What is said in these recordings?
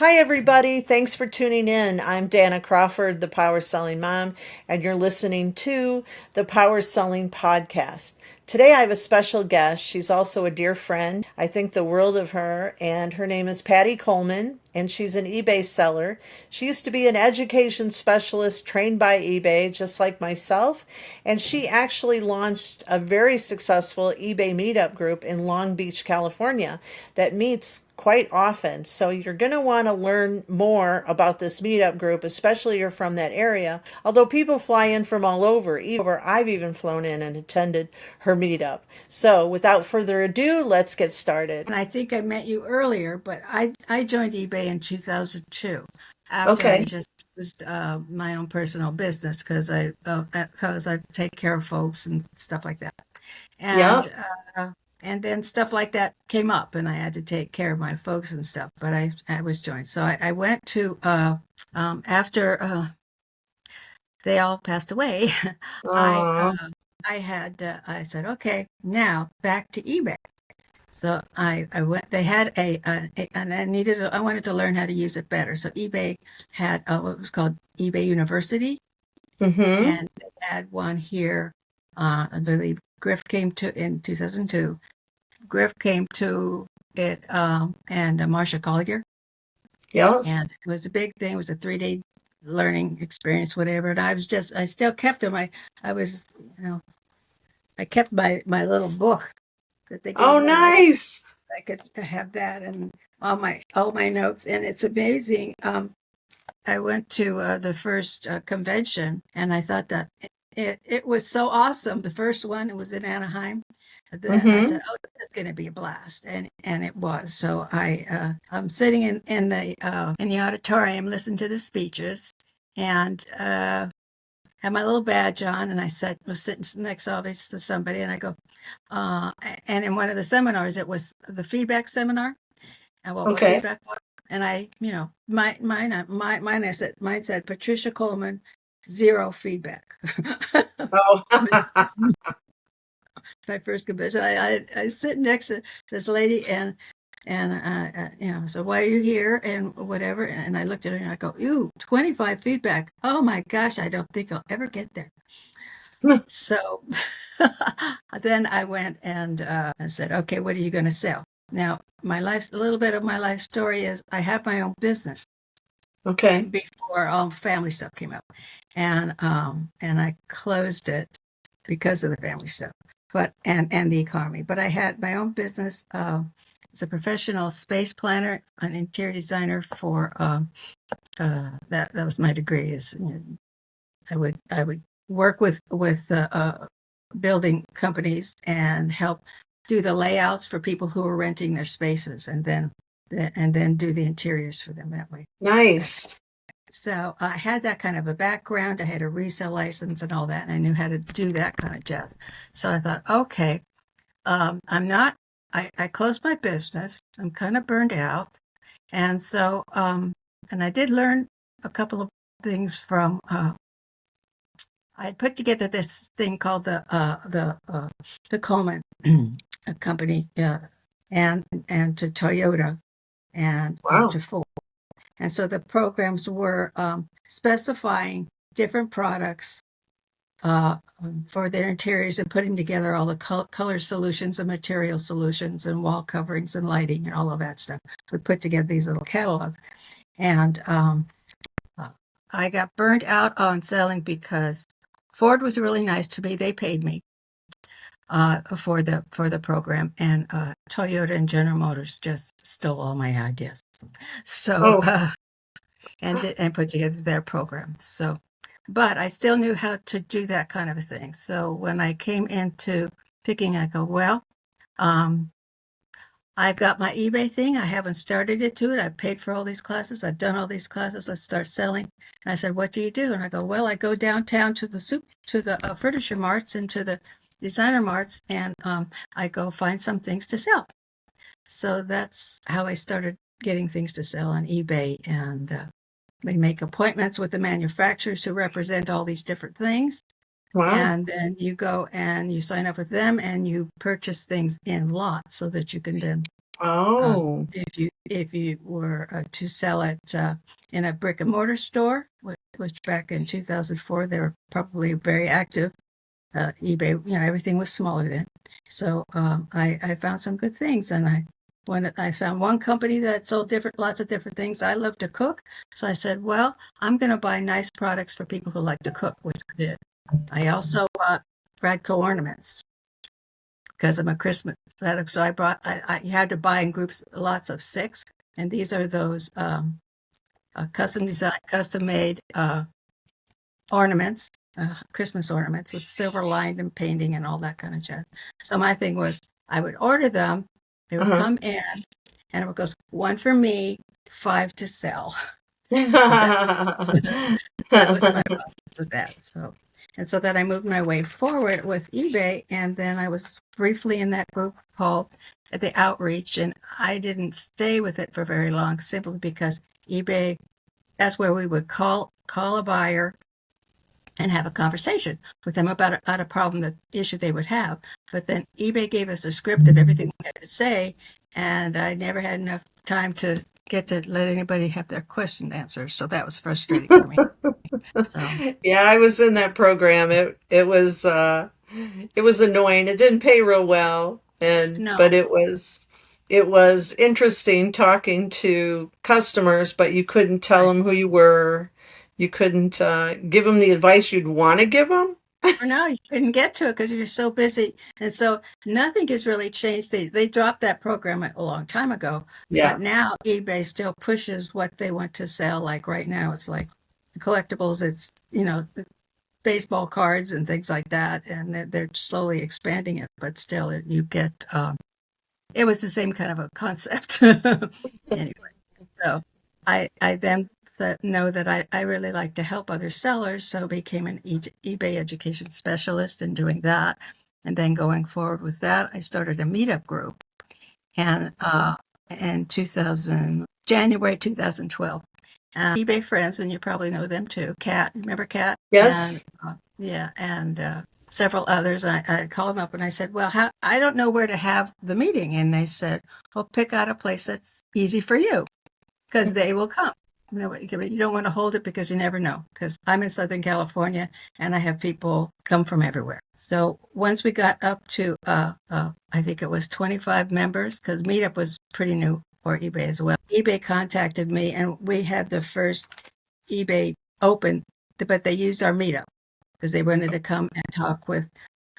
Hi, everybody. Thanks for tuning in. I'm Danna Crawford, the Power Selling Mom, and you're listening to the Power Selling Podcast. Today, I have a special guest. She's also a dear friend. I think the world of her, and her name is Patty Coleman, and she's an eBay seller. She used to be an education specialist trained by eBay, just like myself, and she actually launched a very successful eBay meetup group in Long Beach, California, that meets quite often. So you're going to want to learn more about this meetup group, especially if you're from that area. Although people fly in from all over, I've even flown in and attended her meetup. So without further ado, let's get started. And I think I met you earlier, but I joined eBay in 2002 after I Okay. just was my own personal business because I take care of folks and stuff like that. Yeah. And and then stuff like that came up and I had to take care of my folks and stuff, but I was joined. So I went to after they all passed away, I Aw. I said, okay, now back to eBay. So I went, they had and I wanted to learn how to use it better. So eBay had what was called eBay University, Mm-hmm. and they had one here. I believe Griff came to in 2002. Griff came to it, and Marcia Collier, Yes. and it was a big thing. It was a 3 day learning experience, whatever. And I still kept them. I was, I kept my little book that they Oh, gave me. nice. I could have that and all my notes, and it's amazing. I went to the first convention, and I thought that it was so awesome. The first one, it was in Anaheim. That I Mm-hmm. said, "Oh, it's going to be a blast," and it was. So I'm sitting in the auditorium, listening to the speeches, and had my little badge on, and was sitting next obviously to somebody, and I go, uh, and in one of the seminars, it was the feedback seminar, and what Okay. feedback was, and mine said Patricia Coleman, zero feedback. Oh. My first convention, I sit next to this lady, and so why are you here and whatever, and I looked at her and I go, ew, 25 feedback. Oh my gosh, I don't think I'll ever get there. So then I went and I said, okay, what are you going to sell? Now, a little bit of my life story is I had my own business Okay. before all family stuff came up, and I closed it because of the family stuff, but and the economy. But I had my own business as a professional space planner, an interior designer for that was my degree. I would work with building companies and help do the layouts for people who are renting their spaces, and then do the interiors for them that way. Nice. So I had that kind of a background. I had a resale license and all that, and I knew how to do that kind of jazz. So I thought, okay, I'm not. I closed my business. I'm kind of burned out, and so and I did learn a couple of things from I put together this thing called the Coleman a company, and to Toyota and Wow. to Ford. And so the programs were specifying different products uh, for their interiors and putting together all the color solutions and material solutions and wall coverings and lighting and all of that stuff. We put together these little catalogs. And uh, I got burned out on selling because Ford was really nice to me. They paid me for the program, and Toyota and General Motors just stole all my ideas. So Oh. and put together their program. So, but I still knew how to do that kind of a thing. So when I came into picking, I go, well, um, I've got my eBay thing. I haven't started it to it. I've paid for all these classes. I've done all these classes. Let's start selling. And I said, what do you do? And I go, well, I go downtown to the furniture marts and to the designer marts, and I go find some things to sell. So that's how I started getting things to sell on eBay, and we make appointments with the manufacturers who represent all these different things. Wow. And then you go and you sign up with them and you purchase things in lots so that you can then Oh. If you were to sell it in a brick and mortar store, which back in 2004 they were probably very active. eBay, everything was smaller then. So I found some good things, and I found one company that sold lots of different things. I love to cook, so I said, well, I'm going to buy nice products for people who like to cook, which I did. I also bought Radco ornaments because I'm a Christmas addict. So I had to buy in groups lots of 6, and these are those custom designed, custom made ornaments, Christmas ornaments with silver lined and painting and all that kind of jazz. So my thing was, I would order them, they would come in, and it would go 1 for me, 5 to sell. So that was my process with that. So then I moved my way forward with eBay, and then I was briefly in that group called the Outreach, and I didn't stay with it for very long, simply because eBay, that's where we would call a buyer and have a conversation with them about a problem, the issue they would have. But then eBay gave us a script of everything we had to say, and I never had enough time to get to let anybody have their question answered. So that was frustrating for me. So Yeah, I was in that program. It was annoying. It didn't pay real well, but no, it was interesting talking to customers, but you couldn't tell right. them who you were. You couldn't give them the advice you'd want to give them. Or no, you couldn't get to it because you're so busy. And so nothing has really changed. They dropped that program a long time ago, Yeah. but now eBay still pushes what they want to sell. Like right now, it's like collectibles, it's, baseball cards and things like that. And they're slowly expanding it, but still you get, it was the same kind of a concept. Anyway, so I then know that I really like to help other sellers, so became an eBay education specialist in doing that. And then going forward with that, I started a meetup group, and in 2000, January 2012. eBay friends, and you probably know them too. Kat, remember Kat? And Yes. yeah, and several others. I called them up and I said, "Well, I don't know where to have the meeting," and they said, "Well, pick out a place that's easy for you, because they will come. You don't want to hold it because you never know. Because I'm in Southern California and I have people come from everywhere. So once we got up to, I think it was 25 members, because Meetup was pretty new for eBay as well. eBay contacted me, and we had the first eBay open, but they used our Meetup because they wanted to come and talk with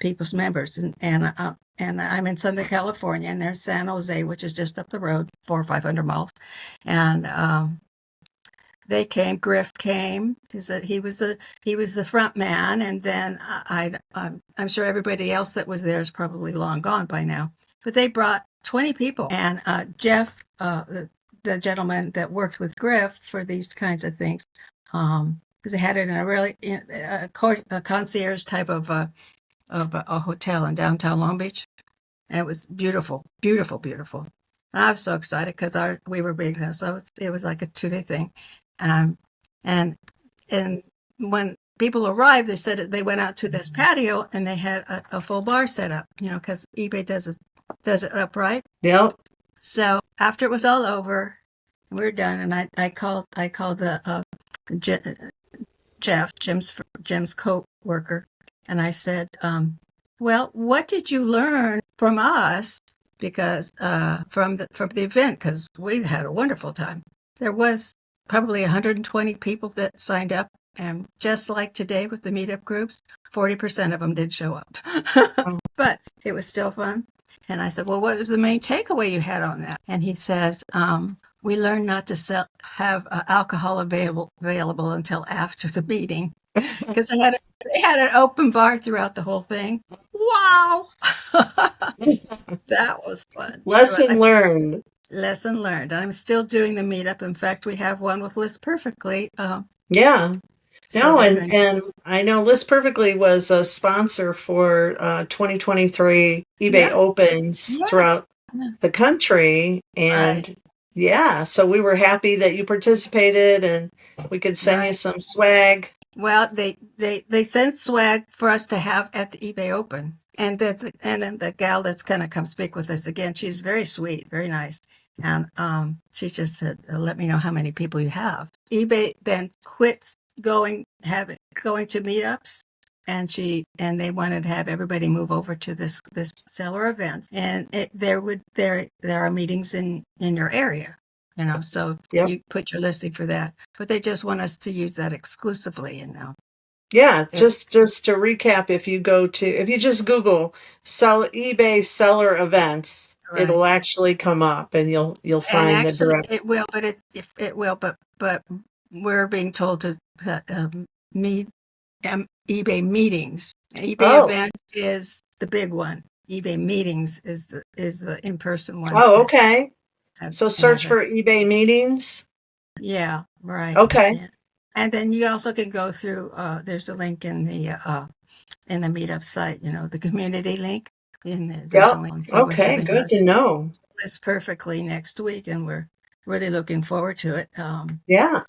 people's members. And I'm in Southern California, and there's San Jose, which is just up the road, 400 or 500 miles. And they came. Griff came. He was the front man, and then I'm sure everybody else that was there is probably long gone by now. But they brought 20 people, and Jeff, the gentleman that worked with Griff for these kinds of things, because they had it in a really a concierge type of a hotel in downtown Long Beach, and it was beautiful, beautiful, beautiful. And I was so excited because we were being there, so it was like a 2-day thing. Um, and and when people arrived, they said they went out to this patio and they had a full bar set up, because eBay does it upright. Yep. So after it was all over, we were done, and I called the Jeff, Jim's co-worker, and I said, well, what did you learn from us? Because from the event, because we had a wonderful time. There was probably 120 people that signed up, and just like today with the meetup groups, 40% of them did show up. But it was still fun. And I said, well, what was the main takeaway you had on that? And he says, we learned not to have alcohol available until after the meeting, because they had an open bar throughout the whole thing. Wow. That was fun. Lesson learned. Lesson learned. I'm still doing the meetup. In fact, we have one with List Perfectly. Yeah. So No, they're and going to, and I know List Perfectly was a sponsor for 2023 eBay yeah, Opens yeah, throughout the country, right, and yeah, so we were happy that you participated, and we could send you right. some swag. Well, they sent swag for us to have at the eBay Open, then the gal that's going to come speak with us again, she's very sweet, very nice. And she just said, let me know how many people you have. eBay then quits going to meetups, and they wanted to have everybody move over to this seller event, and there are meetings in your area, so Yep. you put your listing for that, but they just want us to use that exclusively. Yeah, just to recap, if you just Google eBay seller events, Right. it'll actually come up, and you'll And find the actually, direct. it will, but we're being told to meet eBay meetings. eBay Oh, event is the big one. eBay meetings is the in-person ones oh, that okay. have, So have search it. for eBay meetings. Yeah, right. Okay. Yeah. And then you also can go through, there's a link in the meetup site, the community link. There's a Yep. link. So we're Okay, having good our to know. list perfectly next week, and we're really looking forward to it. Yeah.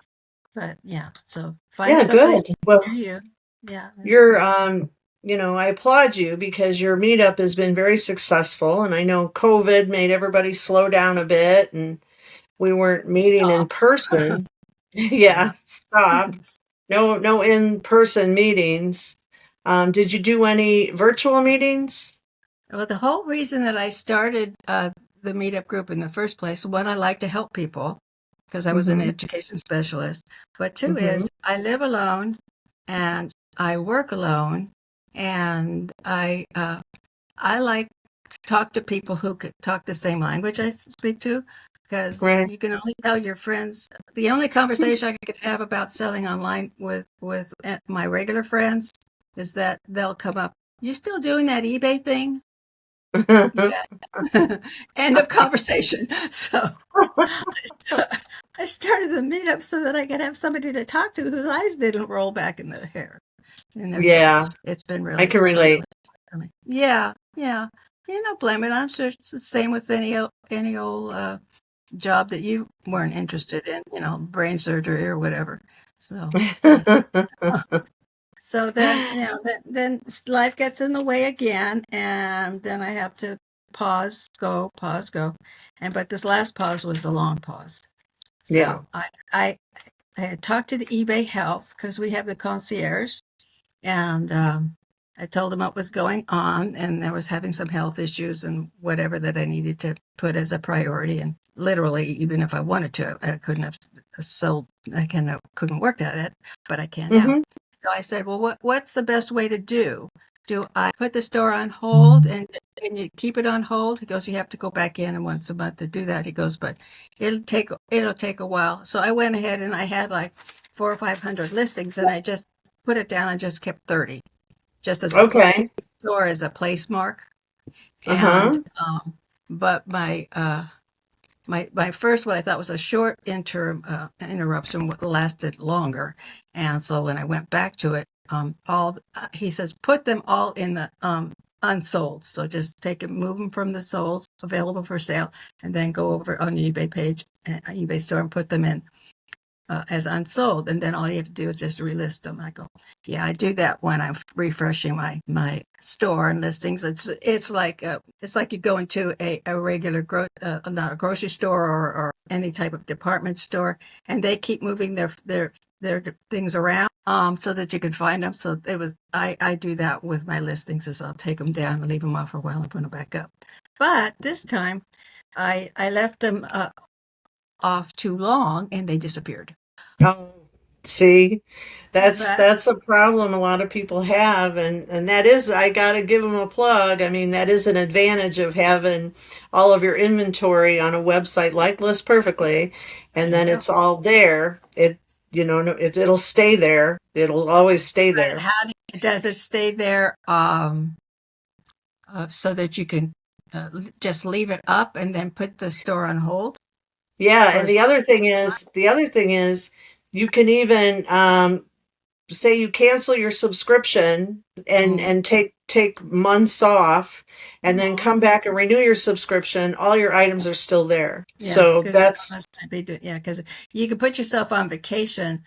But yeah, so find Yeah, some place good. Well, near you. Yeah. you're I applaud you because your meetup has been very successful, and I know COVID made everybody slow down a bit, and we weren't meeting in Stop. person. Yeah. Yeah, stop. No in-person meetings. Did you do any virtual meetings? Well, the whole reason that I started the meetup group in the first place, one, I like to help people because I was an Mm-hmm. education specialist. But two Mm-hmm. is I live alone and I work alone, and I like to talk to people who could talk the same language I speak to, because Right. you can only tell your friends. The only conversation I could have about selling online with my regular friends is that they'll come up. You still doing that eBay thing? Yeah. End of conversation. So I started the meetup so that I could have somebody to talk to whose eyes didn't roll back in their Yeah, heads. It's been I really, can relate. really, really. Yeah, yeah. You don't blame it. I'm sure it's the same with any old job that you weren't interested in, brain surgery or whatever. So yeah. So then, then life gets in the way again, and then I have to pause, go. But this last pause was a long pause. Yeah. So I had talked to the eBay help because we have the concierge, and I told him what was going on, and I was having some health issues and whatever that I needed to put as a priority. And literally, even if I wanted to, I couldn't have sold. Couldn't work at it, but I can now. Mm-hmm. So I said, well, what's the best way to do? Do I put the store on hold and you keep it on hold? He goes, you have to go back in and once a month to do that. He goes, but it'll take a while. So I went ahead and I had like 400 or 500 listings, and I just put it down and just kept 30, just as Okay. store as a place mark. Uh-huh. And but my first, what I thought was a short interruption lasted longer, and so when I went back to it, he says put them all in the unsold. So just move them from the sold available for sale, and then go over on the eBay page, eBay store, and put them in as unsold, and then all you have to do is just relist them. I go, yeah, I do that when I'm refreshing my store and listings. It's like you go into a regular not a grocery store or any type of department store, and they keep moving their things around so that you can find them. So I do that with my listings, is I'll take them down and leave them off for a while and put them back up. But this time I left them off too long and they disappeared. Oh, see, But that's a problem a lot of people have, and that is, I gotta give them a plug. I mean, that is an advantage of having all of your inventory on a website like List Perfectly, and then yeah. it's all there. It'll stay there. It'll always stay But there. does it stay there so that you can just leave it up and then put the store on hold? Yeah, Or and the other thing is, you can even say you cancel your subscription and Mhm. take months off, and then Mhm. come back and renew your subscription. All your items are still there. Yeah, it's So good. that's Must be yeah, because you can put yourself on vacation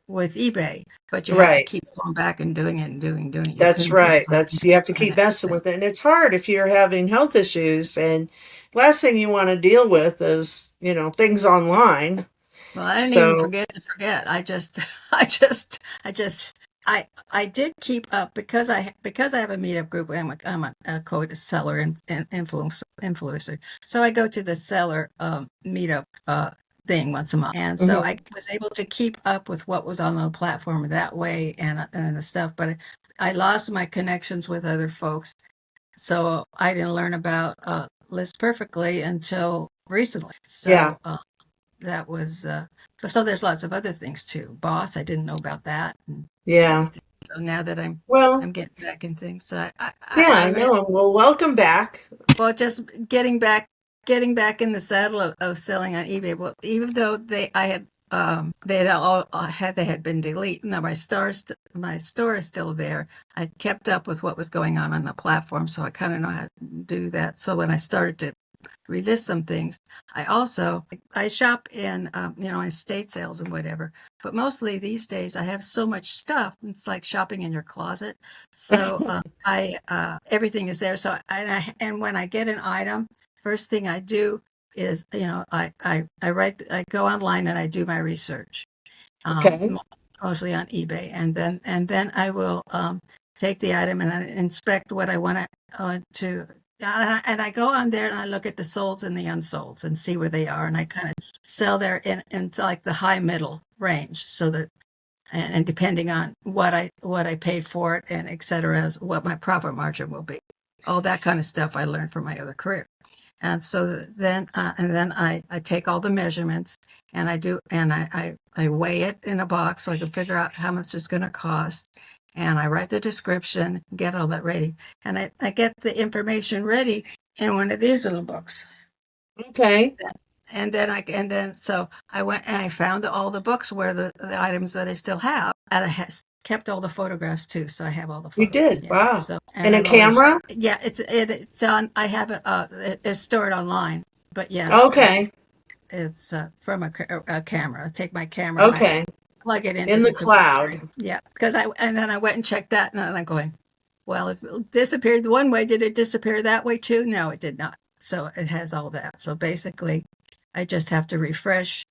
with eBay, but you have to Right. keep going back and doing it and doing it. You That's couldn't do it right. on You have to one keep messing thing. with it. And it's hard if you're having health issues, and last thing you want to deal with is, things online. Well, I didn't even So, forget to forget. I did keep up because I have a meetup group. I'm a code seller and influencer. So I go to the seller meetup thing once a month, and so mhm. I was able to keep up with what was on the platform that way and the stuff. But I lost my connections with other folks, so I didn't learn about List Perfectly until recently. Yeah. So that was but so there's lots of other things too. Boss, I didn't know about that and Yeah. everything. So now that Well, I'm getting back in things, so yeah, I no. Well, welcome back. well, just getting back in the saddle of selling on eBay. Well, even though they had been deleted. Now my store is still there. I kept up with what was going on the platform, so I kind of know how to do that. So when I started to relist some things, I shop in estate sales and whatever. But mostly these days I have so much stuff. It's like shopping in your closet. So I everything is there. So and when I get an item, first thing I do is I go online and I do my research, Okay. mostly on eBay, and then I will take the item and I inspect what I want to. And I go on there and I look at the solds and the unsolds and see where they are, and I kind of sell there in like the high middle range, so that and depending on what I paid for it and et cetera, is what my profit margin will be. All that kind of stuff I learned from my other career. And so then I take all the measurements and I weigh it in a box so I can figure out how much it's going to cost. And I write the description, get all that ready. And I get the information ready in one of these little books. Okay. And then so I went and I found all the books where the items that I still have, and I kept all the photographs too, so I have all the You photos. did. Yeah. Wow. So and And a I'm always camera? yeah, it's on. I have it. It's stored online, but yeah, Okay. it's from a camera. I take my camera and I Okay. plug it into In the the computer. cloud. Yeah, because and then I went and checked that, and I'm going, well, if it disappeared one way, did it disappear that way too? No, it did not. So it has all that. So basically, I just have to refresh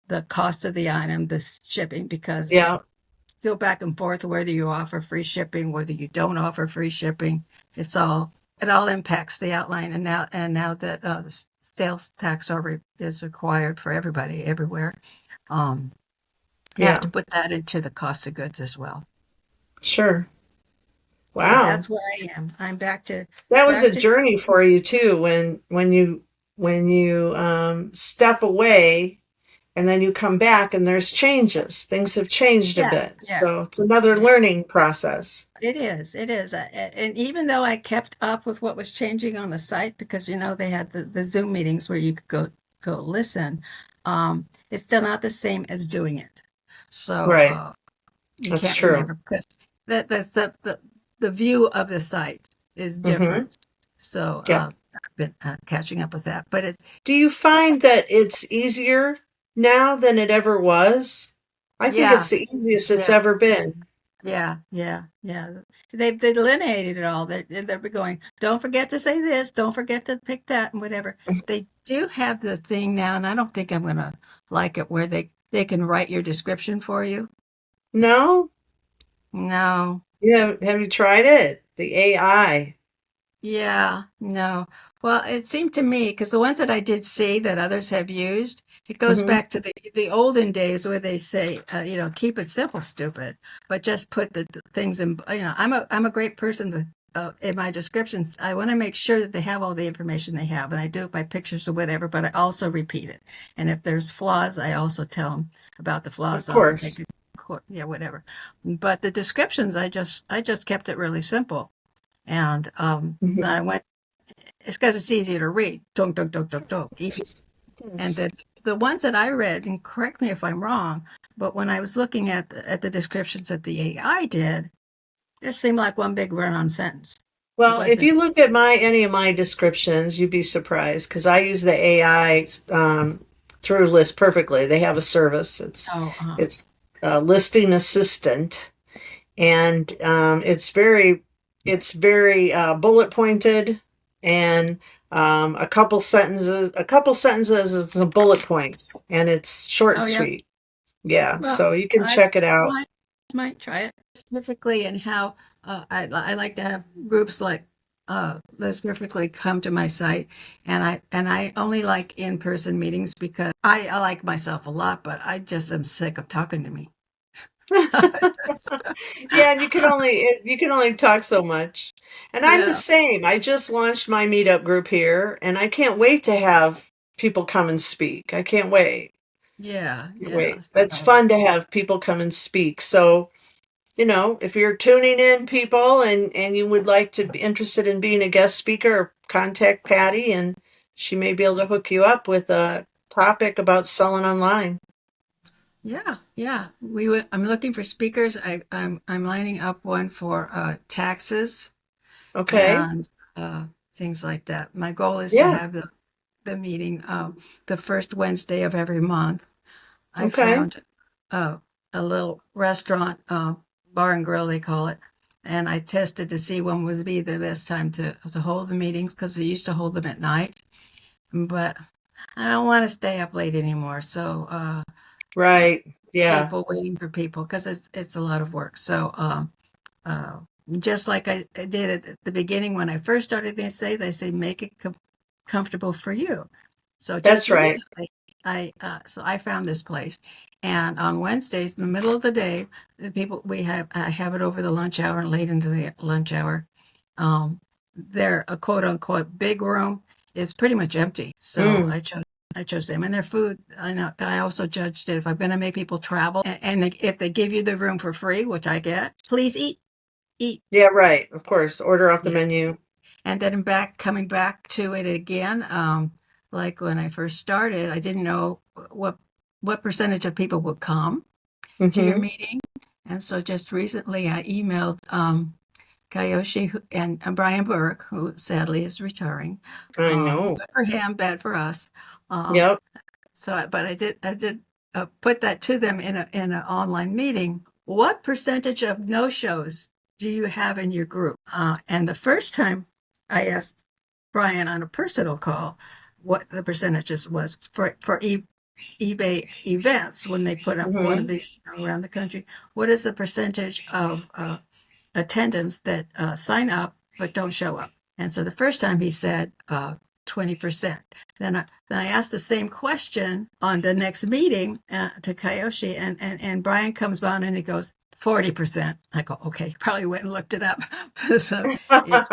the cost of the item, the shipping, because Yeah. go back and forth whether you offer free shipping, whether you don't offer free shipping. It all impacts the outline. And now that the sales tax is required for everybody everywhere, um, you have Yeah. to put that into the cost of goods as well. Sure. So Wow. that's where I am. I'm back to That was back a to journey for you too, when you step away and then you come back and there's changes. Things have changed a yeah, bit. yeah. So it's another Yeah. learning process. It is. It is. And even though I kept up with what was changing on the site, because they had the Zoom meetings where you could go listen, it's still not the same as doing it. So Right. you That's can't true. remember because that's the view of the site is Hmm. different. So Yeah. I've been catching up with that. But it's Do you find that it's easier now than it ever was? I think yeah, it's the easiest it's yeah. ever been. Yeah. They've delineated it all. They're going, don't forget to say this, don't forget to pick that, and whatever. They do have the thing now, and I don't think I'm gonna like it where they can write your description for you. No? No. Yeah. Have you tried it? The AI. Yeah, no. Well, it seemed to me, because the ones that I did see that others have used, it goes Hmm. back to the olden days where they say, keep it simple, stupid, but just put the things in. I'm a great person in my descriptions. I want to make sure that they have all the information they have, and I do it by pictures or whatever. But I also repeat it, and if there's flaws, I also tell them about the Of flaws. I'll make course. it, yeah, whatever. But the descriptions, I just kept it really simple. And then Hmm. I went, it's because it's easier to read. Dunk, dunk, dunk, dunk, dunk. Easy. Of And course. the ones that I read, and correct me if I'm wrong, but when I was looking at the descriptions that the AI did, it seemed like one big run-on sentence. It Well, if wasn't. you look at any of my descriptions, you'd be surprised because I use the AI through List Perfectly. They have a service. It's Oh, it's listing assistant, and it's very bullet pointed, and a couple sentences is some bullet points, and it's short and Oh, yeah. sweet. Yeah, Well, so you can I check it out. might try it specifically in how I like to have groups like that specifically come to my site, and I only like in-person meetings because I like myself a lot, but I just am sick of talking to me. Yeah, and you can only talk so much. And I'm the Yeah, same. I just launched my meetup group here, and I can't wait to have people come and speak. I can't wait. yeah, Can't yeah. wait. That's So fun to have people come and speak. So, if you're tuning in, people, and you would like to be interested in being a guest speaker, contact Patty, and she may be able to hook you up with a topic about selling online. yeah, yeah. I'm looking for speakers. I'm lining up one for taxes Okay? and things like that. My goal is to Yeah. have the meeting the first Wednesday of every month. I Okay. found uh, a little restaurant, bar and grill, they call it. And I tested to see when would be the best time to hold the meetings because they used to hold them at night. But I don't want to stay up late anymore. So uh, Right. Yeah. people waiting for people because it's a lot of work. So uh, just like I did at the beginning when I first started, they say make it comfortable for you. So just That's right. recently, I found this place, and on Wednesdays, in the middle of the day, the people I have it over the lunch hour and late into the lunch hour. Their a quote unquote big room is pretty much empty, so Mm. I chose them and their food. I know I also judged it if I'm going to make people travel, if they give you the room for free, which I get, please eat. Yeah, right. Of course. Order off the Yeah. menu. And then coming back to it again, like when I first started, I didn't know what percentage of people would come to your Mm-hmm. meeting. And so just recently I emailed Kayoshi and Brian Burke, who sadly is retiring. I know. Good for him, bad for us. Um, Yep. but I did put that to them in an online meeting. What percentage of no shows do you have in your group? And the first time I asked Brian on a personal call what the percentages was for eBay events when they put up one of Mm-hmm. these around the country. What is the percentage of attendants that sign up but don't show up? And so the first time he said 20%. Then I asked the same question on the next meeting to Kayoshi, and Brian comes on and he goes 40%. I go, okay, he probably went and looked it up. So it's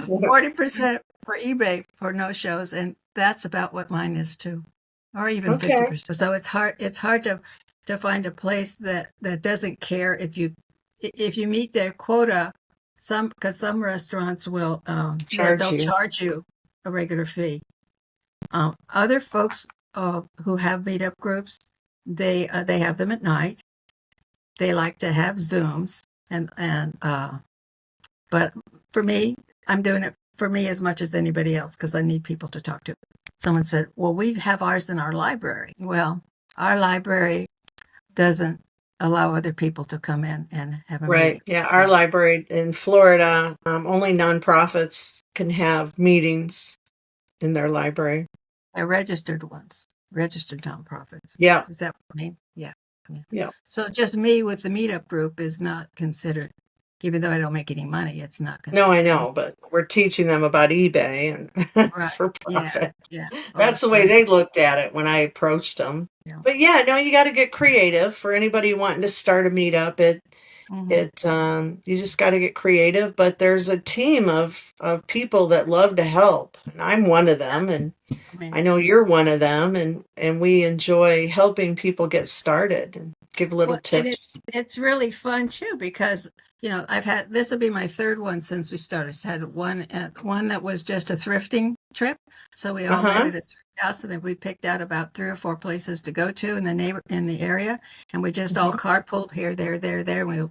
40% for eBay for no shows, and that's about what mine is too, or even Okay. 50%. So it's hard to find a place that doesn't care if you meet their quota. Because some restaurants will Charge they'll you. charge you a regular fee. Other folks who have meetup groups, they have them at night. They like to have Zooms, and but for me, I'm doing it for me as much as anybody else because I need people to talk to. Someone said, "Well, we have ours in our library." Well, our library doesn't allow other people to come in and have a Right. meeting. Yeah. Our So library in Florida, only nonprofits can have meetings in their library. they're registered ones, registered nonprofits. Yeah. Is that what I mean? Yeah. Yeah. Yeah. So just me with the meetup group is not considered, even though I don't make any money, it's not No, I con- know, but we're teaching them about eBay, and it's right. for Yeah. profit. Yeah. Oh, That's the way right. they looked at it when I approached them. Yeah. But yeah, no, you got to get creative. For anybody wanting to start a meetup, Hmm. you just got to get creative. But there's a team of people that love to help, and I'm one of them, and I mean, I know you're one of them, and we enjoy helping people get started and give little well, and tips. it's really fun too because I've had this will be my third one since we started. I had one that was just a thrifting trip, so we all met Uh-huh. at a thrift house, and then we picked out about 3 or 4 places to go to in the area, and we just all Mhm. carpooled here, there,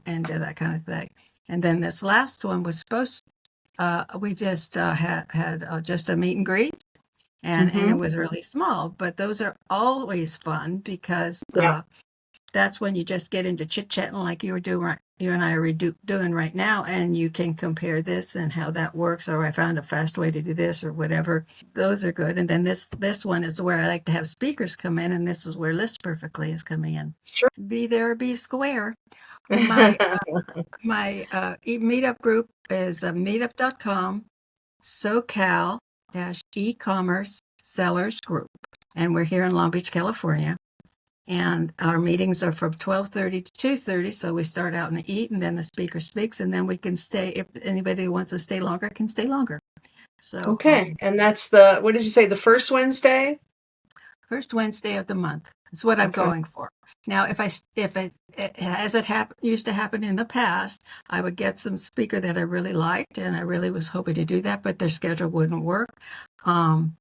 and did that kind of thing. And then this last one was supposed. We just had just a meet and greet, and it Mhm. was really small. But those are always fun because Yeah. that's when you just get into chit-chatting like you and I are doing right now, and you can compare this and how that works, or I found a fast way to do this or whatever. Those are good. And then this one is where I like to have speakers come in, and this is where List Perfectly is coming in. Sure. Be there, be square. My meetup group is meetup.com SoCal eCommerce Sellers Group, and we're here in Long Beach, California. And our meetings are from 12:30 to 2:30. So we start out and eat, and then the speaker speaks, and then we can stay. If anybody wants to stay longer, can stay longer. So Okay. And that's what did you say, the first Wednesday? first Wednesday of the month. That's what I'm going for. Now, if it used to happen in the past, I would get some speaker that I really liked, and I really was hoping to do that, but their schedule wouldn't work. I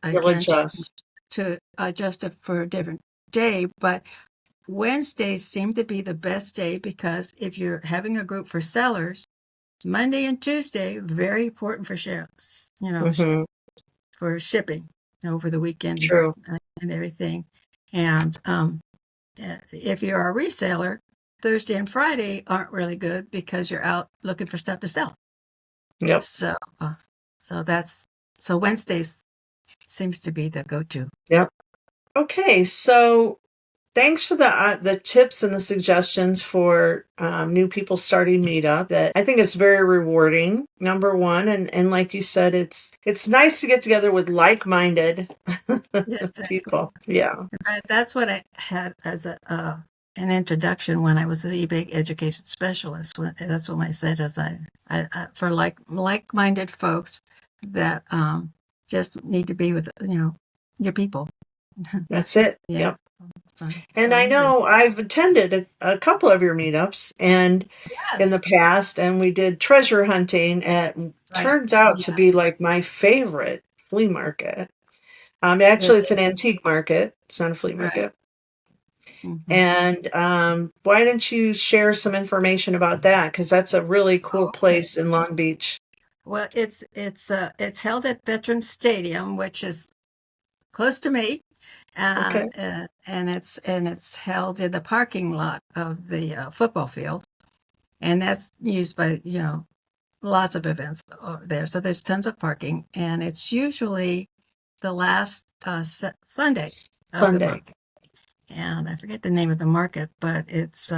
You'll can adjust. to adjust it for a different day, but Wednesdays seem to be the best day because if you're having a group for sellers, Monday and Tuesday, very important for ships, Mm-hmm. for shipping over the weekend True. and everything. And if you're a reseller, Thursday and Friday aren't really good because you're out looking for stuff to sell. Yep. So Wednesdays seems to be the go-to. Yep. Okay, so thanks for the tips and the suggestions for new people starting Meetup. That I think it's very rewarding. Number one, and like you said, it's nice to get together with like-minded Yes, people. Yeah, that's what I had as an introduction when I was an eBay education specialist. That's what I said, as I for like-minded folks that just need to be with your people. that's it. Yeah. Yep. And I know I've attended a couple of your meetups and in the past, and we did treasure hunting at turns out to be like my favorite flea market. Actually, it's an antique market. It's not a flea market. Mm-hmm. And why don't you share some information about that? Because that's a really cool place in Long Beach. Well, it's held at Veterans Stadium, which is close to me. And it's held in the parking lot of the football field, and that's used by lots of events there. So there's tons of parking, and it's usually the last Sunday of the month. And I forget the name of the market, but it's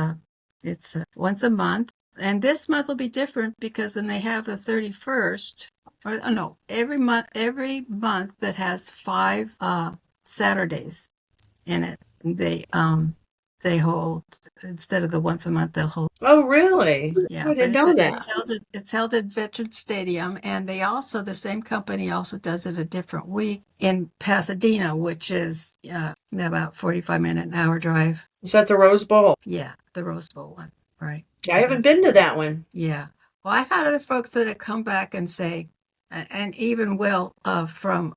once a month. And this month will be different because then they have the 31st, or no, every month that has 5 Saturdays in it. They hold, instead of the once a month, they'll hold. Oh, really? Yeah, I didn't know that. It's held at Veterans Stadium, and the same company also does it a different week in Pasadena, which is about 45-minute, an hour drive. Is that the Rose Bowl? Yeah, the Rose Bowl one, right? I haven't been to that one. Yeah. Well, I've had other folks that have come back and say, and even Will from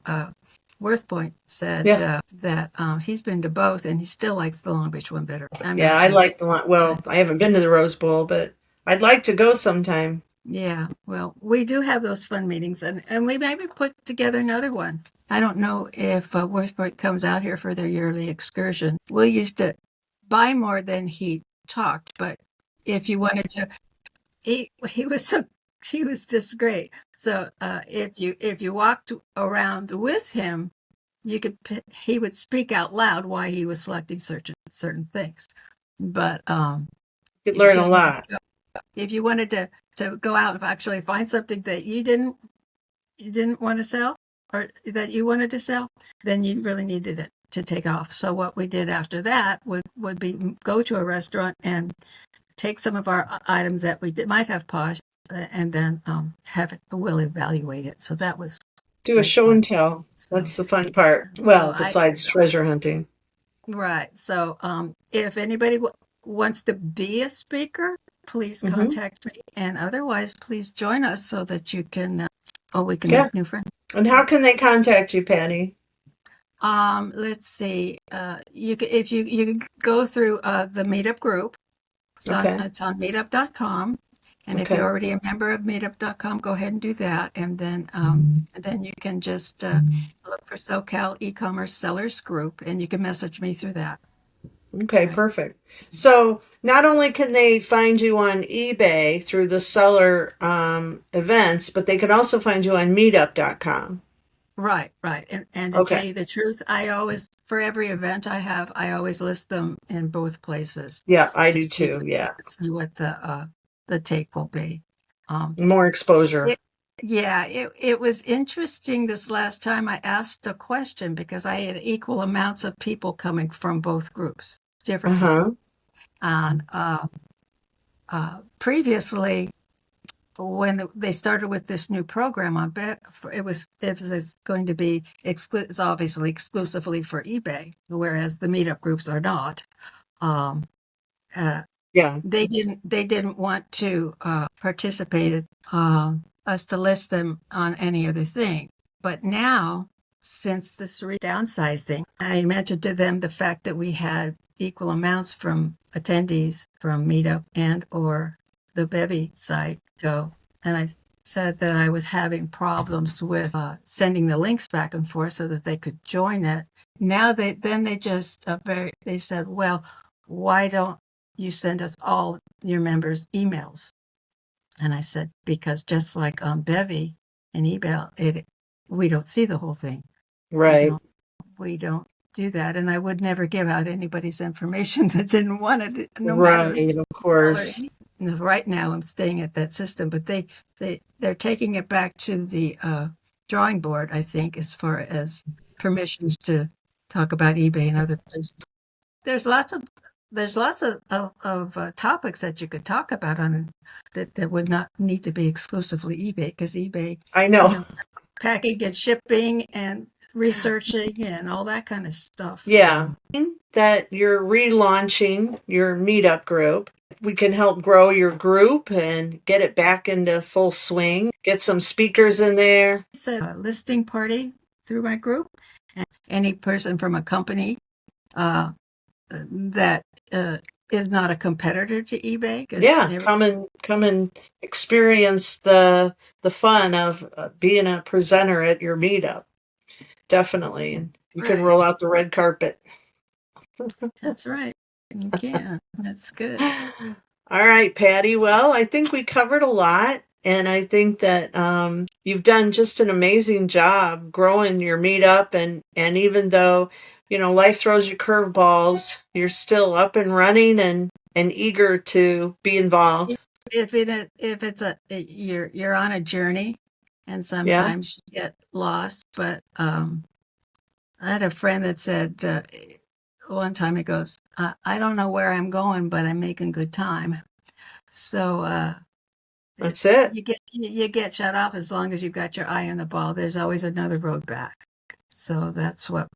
Worth Point said that he's been to both and he still likes the Long Beach one better. I like the one. Well, I haven't been to the Rose Bowl, but I'd like to go sometime. Yeah, well, we do have those fun meetings, and we maybe put together another one. I don't know if Worth Point comes out here for their yearly excursion. Will used to buy more than he talked, but if you wanted to, he was just great. So if you walked around with him, he would speak out loud why he was selecting certain things. But you'd learn a lot. If you wanted to go out and actually find something that you didn't want to sell, or that you wanted to sell, then you really needed it to take off. So what we did after that would be go to a restaurant and take some of our items that we might have paused, and then we'll evaluate it. So that was do a show and tell. So, that's the fun part. Well, besides treasure hunting. Right. So if anybody wants to be a speaker, please contact me, and otherwise, please join us so that you can. We can make new friends. And how can they contact you, Patty? Let's see. You can go through the Meetup group. It's on meetup.com. And if you're already a member of meetup.com, go ahead and do that. And then you can just look for SoCal eCommerce Sellers Group, and you can message me through that. Okay, Right. perfect. So not only can they find you on eBay through the seller events, but they can also find you on meetup.com. Right, right. And to tell Okay. you the truth, I always, for every event I have, I always list them in both places Yeah, I to do too. Yeah. see what the take will be. Um, More exposure. it, yeah, it was interesting this last time I asked a question because I had equal amounts of people coming from both groups, different people. Uh-huh. And previously, when they started with this new program on it was going to be it's obviously exclusively for eBay, whereas the meetup groups are not. Um, uh, Yeah. they didn't want to participate us to list them on any other thing. But now, since this downsizing, I mentioned to them the fact that we had equal amounts from attendees from Meetup and or the Bevy site go, and I said that I was having problems with sending the links back and forth so that they could join it. Now they just they said, well, why don't you send us all your members emails? And I said, because just like on Bevy and email, we don't see the whole thing. We Right. don't we don't do that. And I would never give out anybody's information that didn't want it, no matter Right. Of email or course. anything. Right now I'm staying at that system, but they're taking it back to the drawing board, I think, as far as permissions to talk about eBay and other places. There's lots of topics that you could talk about on that would not need to be exclusively eBay, because eBay, I you know. know, packing and shipping and researching and all that kind of stuff. Yeah. That you're relaunching your meetup group. We can help grow your group and get it back into full swing. Get some speakers in there. It's a listing party through my group, and any person from a company uh, that is not a competitor to eBay, because Yeah, come and experience the fun of being a presenter at your meetup. Definitely. And you can right. roll out the red carpet. That's right. You can. That's good. All right, Patty. Well, I think we covered a lot. And I think that you've done just an amazing job growing your meetup. And even though, life throws you curveballs, you're still up and running and eager to be involved. If it's you're on a journey, and Yeah, sometimes you get lost, but I had a friend that said one time, he goes, I don't know where I'm going, but I'm making good time. So that's it. you get shut off as long as you've got your eye on the ball. There's always another road back. So that's what.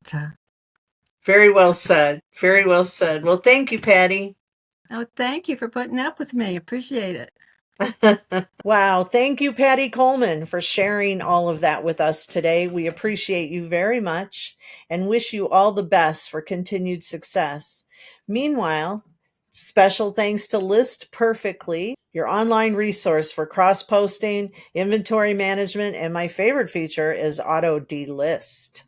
Very well said. Very well said. Well, thank you, Patty. Oh, thank you for putting up with me. Appreciate it. Wow. Thank you, Patty Coleman, for sharing all of that with us today. We appreciate you very much and wish you all the best for continued success. Meanwhile, special thanks to List Perfectly, your online resource for cross posting, inventory management, and my favorite feature is auto delist.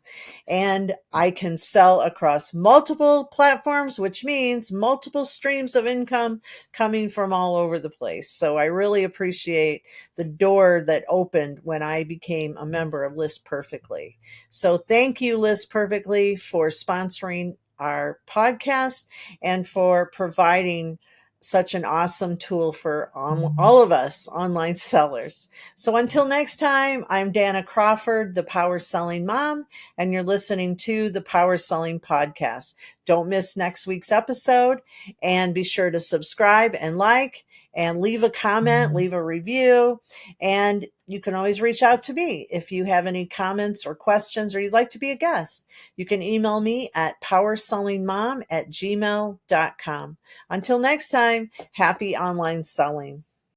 And I can sell across multiple platforms, which means multiple streams of income coming from all over the place. So I really appreciate the door that opened when I became a member of List Perfectly. So thank you, List Perfectly, for sponsoring our podcast and for providing such an awesome tool for all of us online sellers. So until next time, I'm Danna Crawford, the Power Selling Mom, and you're listening to the Power Selling Podcast. Don't miss next week's episode, and be sure to subscribe and like and leave a comment, leave a review, and you can always reach out to me if you have any comments or questions or you'd like to be a guest. You can email me at powersellingmom@gmail.com. Until next time, happy online selling.